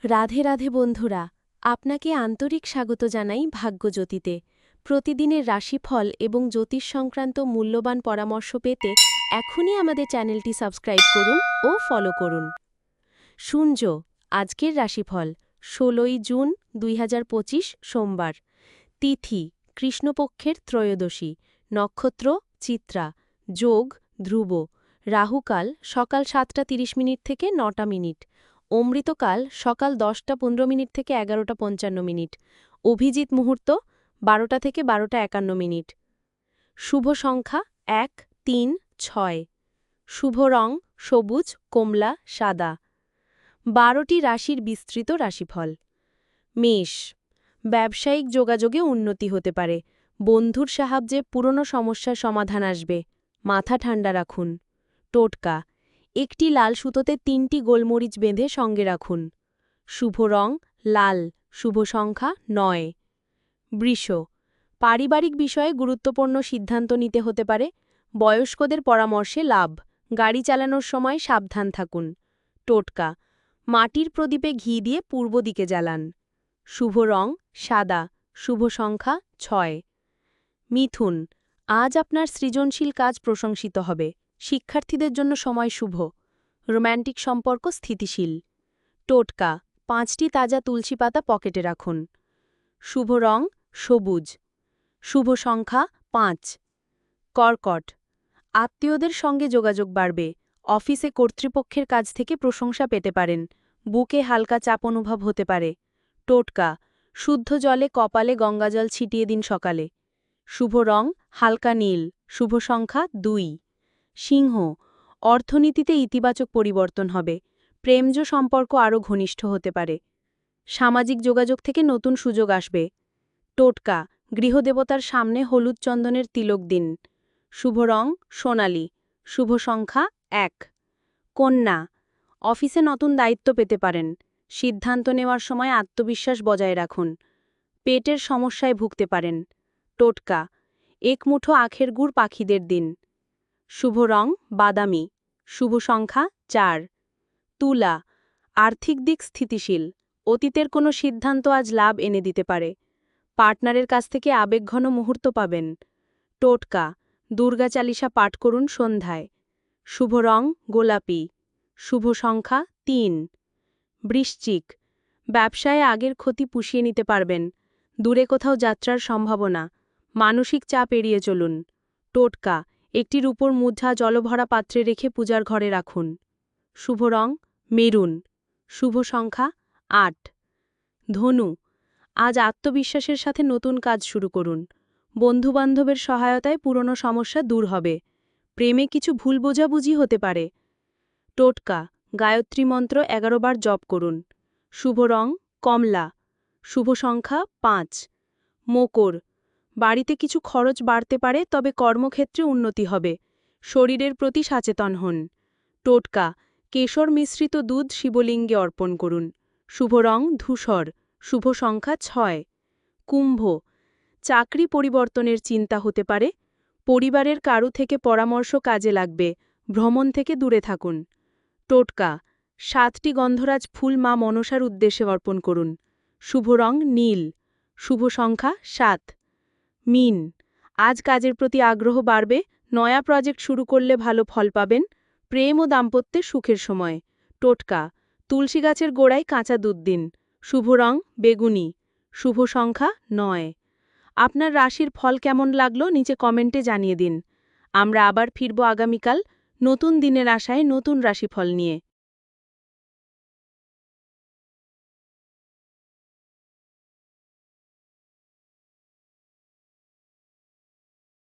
রাধে রাধে বন্ধুরা, আপনাকে আন্তরিক স্বাগত জানাই ভাগ্যজ্যোতিতে। প্রতিদিনের রাশিফল এবং জ্যোতিষ সংক্রান্ত মূল্যবান পরামর্শ পেতে এখনই আমাদের চ্যানেলটি সাবস্ক্রাইব করুন ও ফলো করুন। সূর্য, আজকের রাশিফল ১৬ই জুন ২০২৫ সোমবার। তিথি কৃষ্ণপক্ষের ত্রয়োদশী, নক্ষত্র চিত্রা, যোগ ধ্রুব, রাহুকাল সকাল ৭টা ৩০ থেকে ৯টা মিনিট, অমৃতকাল সকাল ১০টা ১৫ থেকে ১১টা ৫৫, অভিজিৎ মুহূর্ত ১২টা থেকে ১২টা ৫১। শুভ সংখ্যা ১, ৩, ৬। শুভ রং সবুজ, কমলা, সাদা। ১২টি রাশির বিস্তৃত রাশিফল। মেষ, ব্যবসায়িক যোগাযোগে উন্নতি হতে পারে। বন্ধুর সাহায্যে পুরনো সমস্যার সমাধান আসবে। মাথা ঠান্ডা রাখুন। টোটকা, একটি লাল সুতোতে ৩টি গোলমরিচ বেঁধে সঙ্গে রাখুন। শুভ রং লাল, শুভ সংখ্যা ৯। বৃষ, পারিবারিক বিষয়ে গুরুত্বপূর্ণ সিদ্ধান্ত নিতে হতে পারে। বয়স্কদের পরামর্শে লাভ। গাড়ি চালানোর সময় সাবধান থাকুন। টোটকা, মাটির প্রদীপে ঘি দিয়ে পূর্ব দিকে জ্বালান। শুভ রং সাদা, শুভ সংখ্যা ৬। মিথুন, আজ আপনার সৃজনশীল কাজ প্রশংসিত হবে। শিক্ষার্থীদের জন্য সময় শুভ। রোম্যান্টিক সম্পর্ক স্থিতিশীল। টোটকা, ৫টি তাজা তুলসী পাতা পকেটে রাখুন। শুভ রং সবুজ, শুভ সংখ্যা ৫। কর্কট, আত্মীয়দের সঙ্গে যোগাযোগ বাড়বে। অফিসে কর্তৃপক্ষের কাছ থেকে প্রশংসা পেতে পারেন। বুকে হালকা চাপ অনুভব হতে পারে। টোটকা, শুদ্ধ জলে কপালে গঙ্গাজল ছিটিয়ে দিন সকালে। শুভ রং হালকা নীল, শুভ সংখ্যা ২। সিংহ, অর্থনীতিতে ইতিবাচক পরিবর্তন হবে। প্রেমজ সম্পর্ক আরও ঘনিষ্ঠ হতে পারে। সামাজিক যোগাযোগ থেকে নতুন সুযোগ আসবে। টোটকা, গৃহদেবতার সামনে হলুদ চন্দনের তিলক দিন। শুভ রং সোনালী, শুভ সংখ্যা ১। কন্যা, অফিসে নতুন দায়িত্ব পেতে পারেন। সিদ্ধান্ত নেওয়ার সময় আত্মবিশ্বাস বজায় রাখুন। পেটের সমস্যায় ভুগতে পারেন। টোটকা, এক মুঠো আখের গুড় পাখিদের দিন। শুভ রং বাদামি, শুভ সংখ্যা ৪। তুলা, আর্থিক দিক স্থিতিশীল। অতীতের কোনো সিদ্ধান্ত আজ লাভ এনে দিতে পারে। পার্টনারের কাছ থেকে আবেগঘন মুহূর্ত পাবেন। টোটকা, দুর্গা চালিসা পাঠ করুন সন্ধ্যায়। শুভ রং গোলাপি, শুভ সংখ্যা ৩। বৃশ্চিক, ব্যবসায় আগের ক্ষতি পুষিয়ে নিতে পারবেন। দূরে কোথাও যাত্রার সম্ভাবনা। মানসিক চাপ এড়িয়ে চলুন। টোটকা, একটি রূপোর মুদ্রা জলভরা পাত্রে রেখে পূজার ঘরে রাখুন। শুভ রং মেরুন, শুভ সংখ্যা ৮। ধনু, আজ আত্মবিশ্বাসের সাথে নতুন কাজ শুরু করুন। বন্ধুবান্ধবের সহায়তায় পুরনো সমস্যা দূর হবে। প্রেমে কিছু ভুল বোঝাবুঝি হতে পারে। টোটকা, গায়ত্রী মন্ত্র ১১ বার জপ করুন। শুভ রং কমলা, শুভ সংখ্যা ৫। মকর, বাড়িতে কিছু খরচ বাড়তে পারে, তবে কর্মক্ষেত্রে উন্নতি হবে। শরীরের প্রতি সচেতন হন। টোটকা, কেশর মিশ্রিত দুধ শিবলিঙ্গে অর্পণ করুন। শুভ রং ধূসর, শুভ সংখ্যা ৬। কুম্ভ, চাকরি পরিবর্তনের চিন্তা হতে পারে। পরিবারের কারু থেকে পরামর্শ কাজে লাগবে। ভ্রমণ থেকে দূরে থাকুন। টোটকা, ৭টি গন্ধরাজ ফুল মা মনসার উদ্দেশ্যে অর্পণ করুন। শুভ রং নীল, শুভ সংখ্যা ৭। মীন, আজ কাজের প্রতি আগ্রহ বাড়বে। নয়া প্রজেক্ট শুরু করলে ভালো ফল পাবেন। প্রেম ও দাম্পত্যে সুখের সময়। টোটকা, তুলসী গাছের গোড়ায় কাঁচা দুধ দিন। শুভ রং বেগুনি, শুভ সংখ্যা ৯। আপনার রাশির ফল কেমন লাগলো নিচে কমেন্টে জানিয়ে দিন। আমরা আবার ফিরব আগামীকাল নতুন দিনের আশায় নতুন রাশিফল নিয়ে।